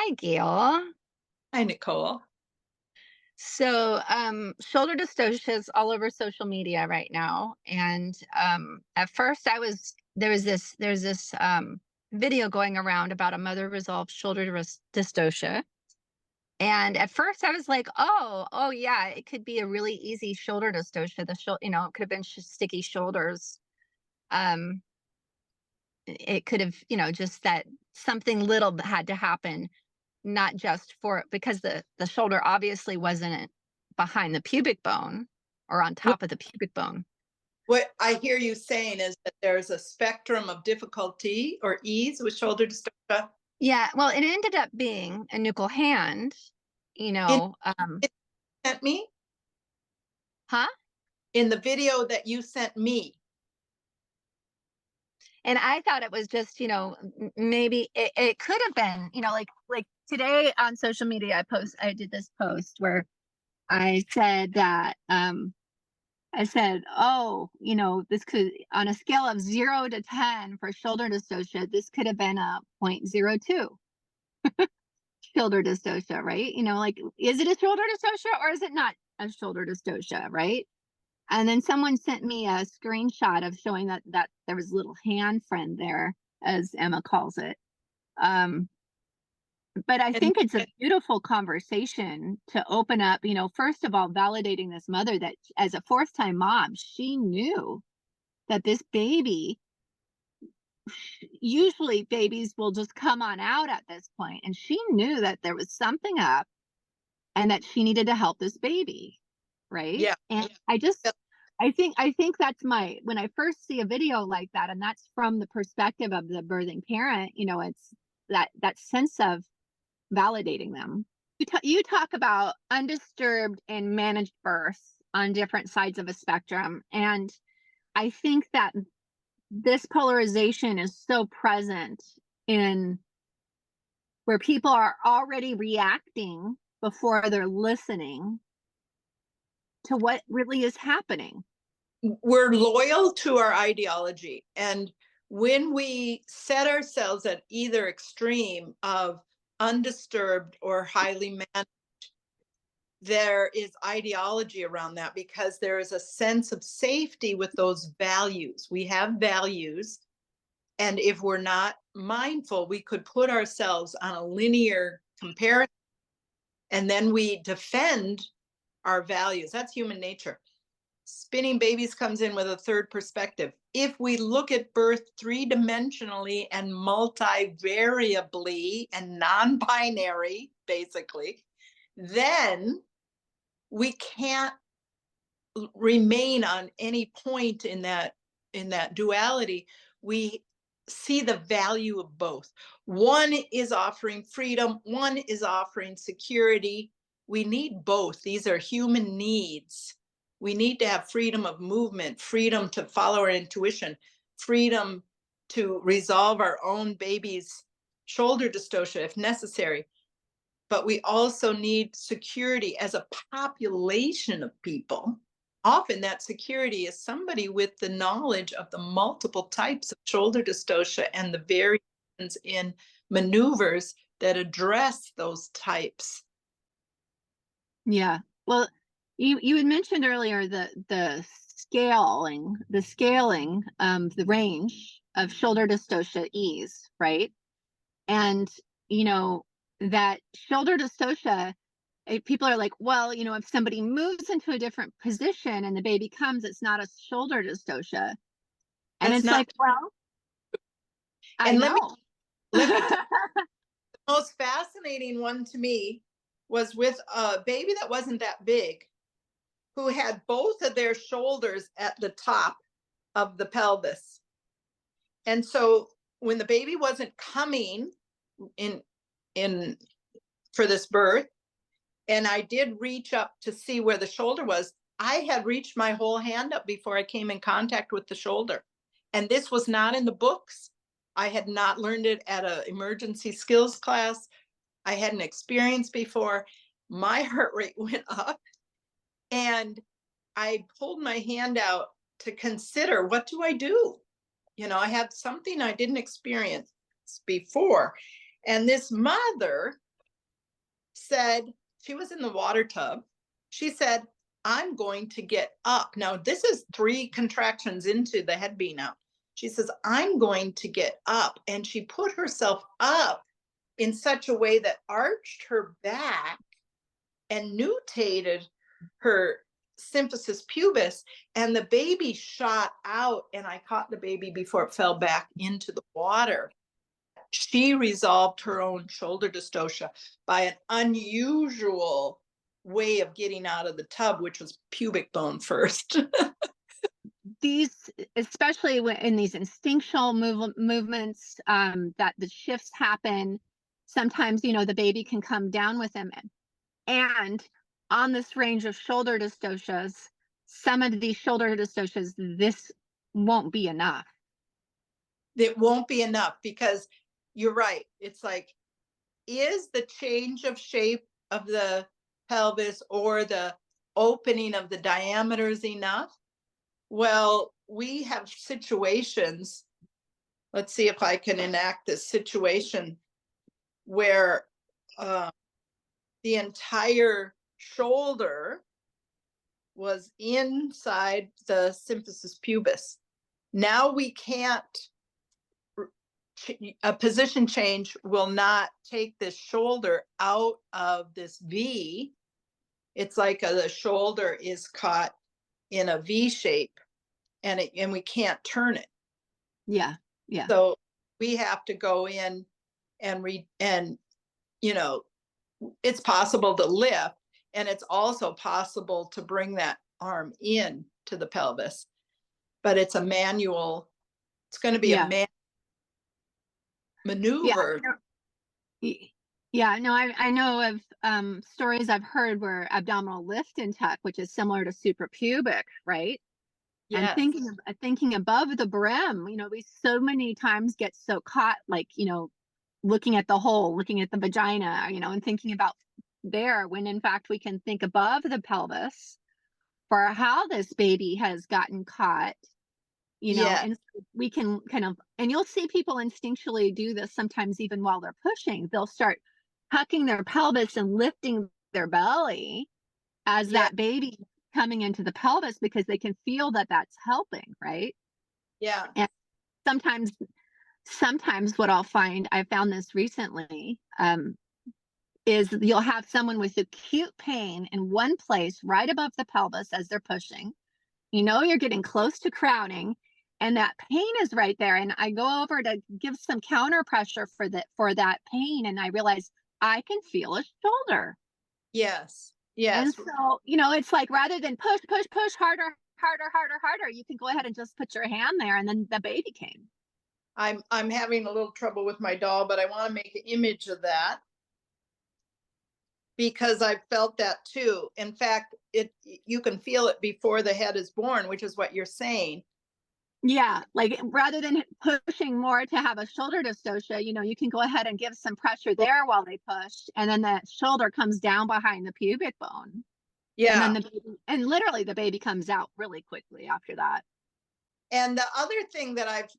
Hi, Gail. Hi, Nicole. So, shoulder dystocia is all over social media right now. And at first, there's this video going around about a mother resolved dystocia. And at first, I was like, oh yeah, it could be a really easy shoulder dystocia. It could have been sticky shoulders. Um, it could have, just that something little had to happen, not just for because the shoulder obviously wasn't behind the pubic bone or on What top of the pubic bone. what I hear you saying is that there's a spectrum of difficulty or ease with shoulder dystocia. Yeah, well, it ended up being a nickel hand, you In know, it sent me huh? in the video that you sent me. And I thought it was just, maybe it could have been, like today on social media, I did this post where I said that, I said, oh, this could, on a scale of 0 to 10 for shoulder dystocia, this could have been a 0.02 shoulder dystocia, right? Like, is it a shoulder dystocia or is it not a shoulder dystocia, right? And then someone sent me a screenshot of showing that there was a little hand friend there, as Emma calls it. Um, but I And think it's a beautiful conversation to open up, first of all, validating this mother that as a fourth time mom, she knew that this baby, usually babies will just come on out at this point, and she knew that there was something up and that she needed to help this baby, right? yeah, And I think that's when I first see a video like that, and that's from the perspective of the birthing parent, it's that sense of validating them. You talk about undisturbed and managed births on different sides of a spectrum, and I think that this polarization is so present in where people are already reacting before they're listening to what really is happening. we're loyal to our ideology. And when we set ourselves at either extreme of undisturbed or highly managed, there is ideology around that because there is a sense of safety with those values. We have values. And if we're not mindful, we could put ourselves on a linear comparison and then we defend our values. That's human nature. Spinning babies comes in with a third perspective. If we look at birth three-dimensionally and multivariably and non-binary, basically, then we can't remain on any point in that duality. We see the value of both. One is offering freedom, one is offering security. We need both. These are human needs. We need to have freedom of movement, freedom to follow our intuition, freedom to resolve our own baby's shoulder dystocia if necessary. But we also need security as a population of people. Often that security is somebody with the knowledge of the multiple types of shoulder dystocia and the variations in maneuvers that address those types. Yeah. Well, you had mentioned earlier the scaling the range of shoulder dystocia ease, right? And that shoulder dystocia, people are like, well, if somebody moves into a different position and the baby comes, it's not a shoulder dystocia. And That's it's not. like, well, I And know. let me tell you, the most fascinating one to me was with a baby that wasn't that big, who had both of their shoulders at the top of the pelvis. And so when the baby wasn't coming in in for this birth, and I did reach up to see where the shoulder was, I had reached my whole hand up before I came in contact with the shoulder. And this was not in the books. I had not learned it at an emergency skills class. I hadn't experienced before. My heart rate went up and I pulled my hand out to consider, what do I do? I had something I didn't experience before. And this mother said, she was in the water tub. She said, I'm going to get up. Now, this is 3 contractions into the head being out. She says, I'm going to get up. And she put herself up in such a way that arched her back and nutated her symphysis pubis, and the baby shot out, and I caught the baby before it fell back into the water. She resolved her own shoulder dystocia by an unusual way of getting out of the tub, which was pubic bone first. These, especially in these instinctual movements, that the shifts happen, sometimes, the baby can come down with them. And on this range of shoulder dystocias, some of these shoulder dystocias, this won't be enough. It won't be enough, because you're right. It's like, is the change of shape of the pelvis or the opening of the diameters enough? Well, we have situations. Let's see if I can enact this situation where the entire shoulder was inside the symphysis pubis. Now we can't, a position change will not take this shoulder out of this V. It's like the shoulder is caught in a V shape, and we can't turn it. Yeah. Yeah. So we have to go in and it's possible to lift, and it's also possible to bring that arm in to the pelvis, but it's a manual. It's going to be a maneuver. Yeah, no, I know of stories I've heard where abdominal lift and tuck, which is similar to suprapubic, right? Yes. And thinking above the brim, we so many times get so caught, like, looking at the hole, looking at the vagina, and thinking about there, when in fact we can think above the pelvis for how this baby has gotten caught, Yes. and we can kind of, and you'll see people instinctually do this sometimes even while they're pushing. They'll start tucking their pelvis and lifting their belly as Yeah. that baby coming into the pelvis, because they can feel that that's helping, right? Yeah. And sometimes what I found this recently, is you'll have someone with acute pain in one place right above the pelvis as they're pushing. You're getting close to crowning, and that pain is right there. And I go over to give some counter pressure for that pain, and I realize I can feel a shoulder. Yes. And Yes. so, it's like, rather than push, harder, you can go ahead and just put your hand there, and then the baby came. I'm having a little trouble with my doll, but I want to make an image of that, because I felt that too. In fact, you can feel it before the head is born, which is what you're saying. Yeah, like, rather than pushing more to have a shoulder dystocia, you can go ahead and give some pressure there while they push, and then the shoulder comes down behind the pubic bone. And then literally the baby comes out really quickly after that. And the other thing that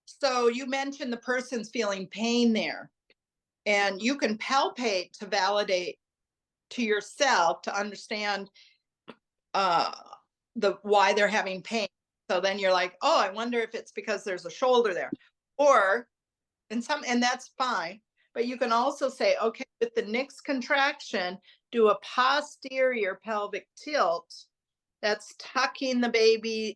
so you mentioned the person's feeling pain there, and you can palpate to validate to yourself to understand why they're having pain. So then you're like, oh, I wonder if it's because there's a shoulder there, and that's fine. But you can also say, okay, with the next contraction, do a posterior pelvic tilt. That's tucking the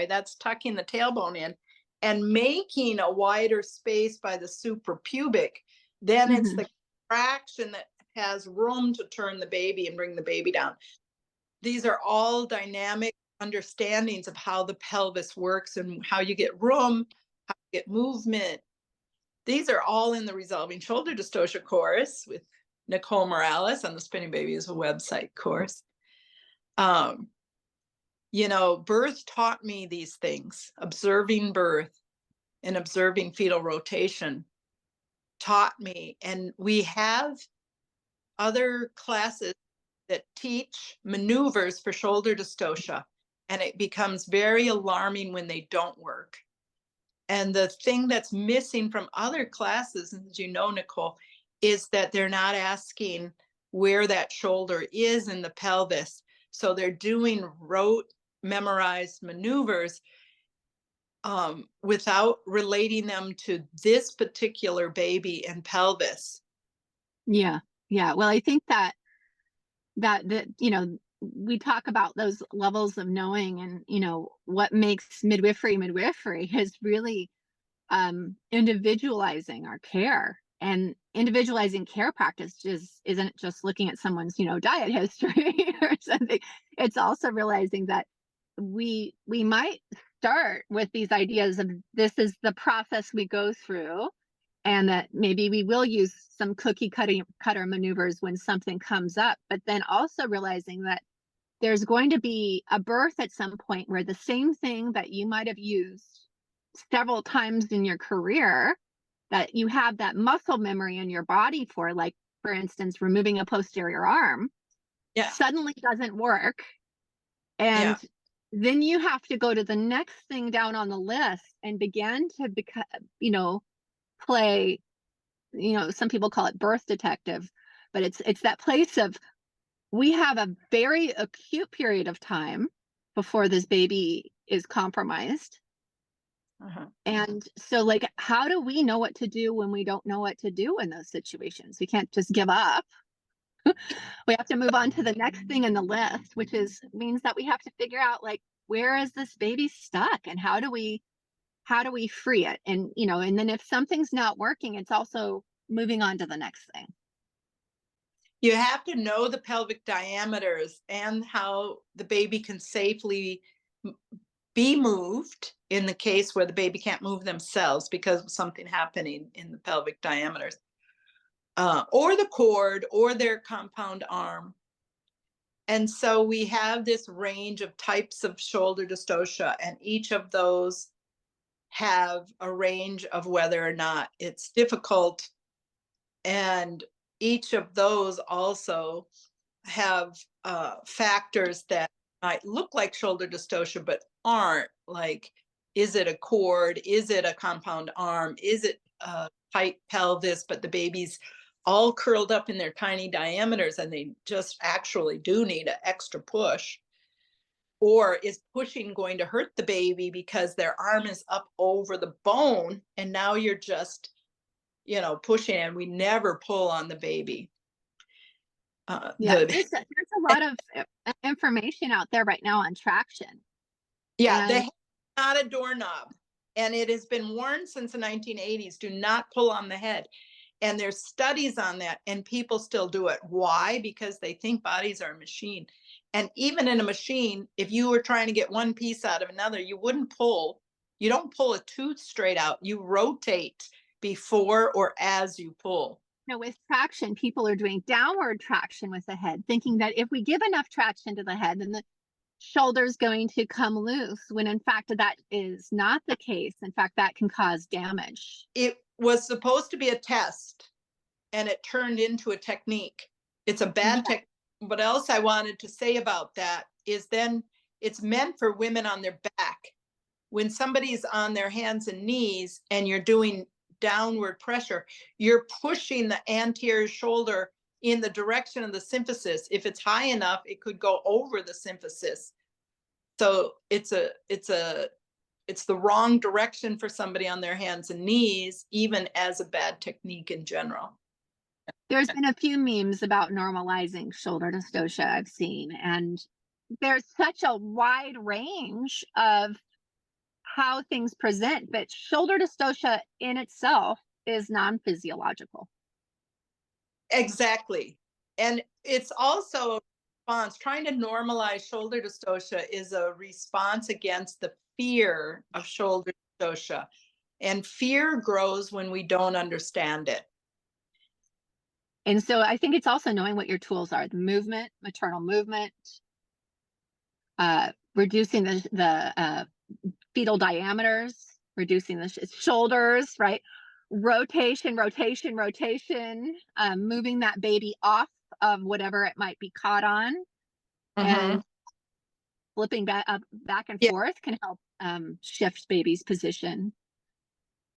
that's tucking the tailbone in and making a wider space by the suprapubic. Then it's the contraction that has room to turn the baby and bring the baby down. These are all dynamic understandings of how the pelvis works and how you get room, how you get movement. These are all in the Resolving Shoulder Dystocia course with Nicole Morales on the Spinning Babies website course. Birth taught me these things. Observing birth and observing fetal rotation taught me. And we have other classes that teach maneuvers for shoulder dystocia, and it becomes very alarming when they don't work. And the thing that's missing from other classes, as you know, Nicole, is that they're not asking where that shoulder is in the pelvis. So they're doing rote memorized maneuvers without relating them to this particular baby and pelvis. Yeah. Yeah. Well, I think that we talk about those levels of knowing, and what makes midwifery is really individualizing our care. And individualizing care practice isn't just looking at someone's diet history or something. It's also realizing that we might start with these ideas of this is the process we go through, and that maybe we will use some cutter maneuvers when something comes up, but then also realizing that there's going to be a birth at some point where the same thing that you might have used several times in your career, that you have that muscle memory in your body for, like, for instance, removing a posterior arm, Yeah. suddenly doesn't work. And Yeah. then you have to go to the next thing down on the list and begin to play, some people call it birth detective, but it's that place of, we have a very acute period of time before this baby is compromised. Uh-huh. And so, like, how do we know what to do when we don't know what to do in those situations? We can't just give up. We have to move on to the next thing in the list, which means that we have to figure out, like, where is this baby stuck, and how do we free it? And and then if something's not working, it's also moving on to the next thing. You have to know the pelvic diameters and how the baby can safely be moved in the case where the baby can't move themselves because of something happening in the pelvic diameters, or the cord or their compound arm. And so we have this range of types of shoulder dystocia, and each of those have a range of whether or not it's difficult. And each of those also have factors that might look like shoulder dystocia but aren't, like, is it a cord, is it a compound arm, is it a tight pelvis but the baby's all curled up in their tiny diameters and they just actually do need an extra push, or is pushing going to hurt the baby because their arm is up over the bone and now you're just pushing, and we never pull on the baby. Yeah, The there's a lot of information out there right now on traction. Yeah, the And head is not a doorknob, and it has been warned since the 1980s, do not pull on the head. And there's studies on that, and people still do it. Why? Because they think bodies are a machine. And even in a machine, if you were trying to get one piece out of another, you wouldn't pull. You don't pull a tooth straight out. You rotate before or as you pull. with traction, people are doing downward traction with the head, thinking that if we give enough traction to the head, then the shoulder's going to come loose, when in fact that is not the case. In fact, that can cause damage. It was supposed to be a test, and it turned into a technique. It's a bad Yeah. technique. What else I wanted to say about that is then it's meant for women on their back. When somebody's on their hands and knees and you're doing downward pressure, you're pushing the anterior shoulder in the direction of the symphysis. If it's high enough, it could go over the symphysis. So it's the wrong direction for somebody on their hands and knees, even as a bad technique in general. There's been a few memes about normalizing shoulder dystocia I've seen, and there's such a wide range of how things present, but shoulder dystocia in itself is non-physiological. Exactly. And it's also a response. Trying to normalize shoulder dystocia is a response against the fear of shoulder dystocia. And fear grows when we don't understand it. And so I think it's also knowing what your tools are: the movement, maternal movement, reducing the fetal diameters, reducing the shoulders, right? Rotation, moving that baby off of whatever it might be caught on, Mm-hmm. and flipping back and Yeah. forth can help shift baby's position.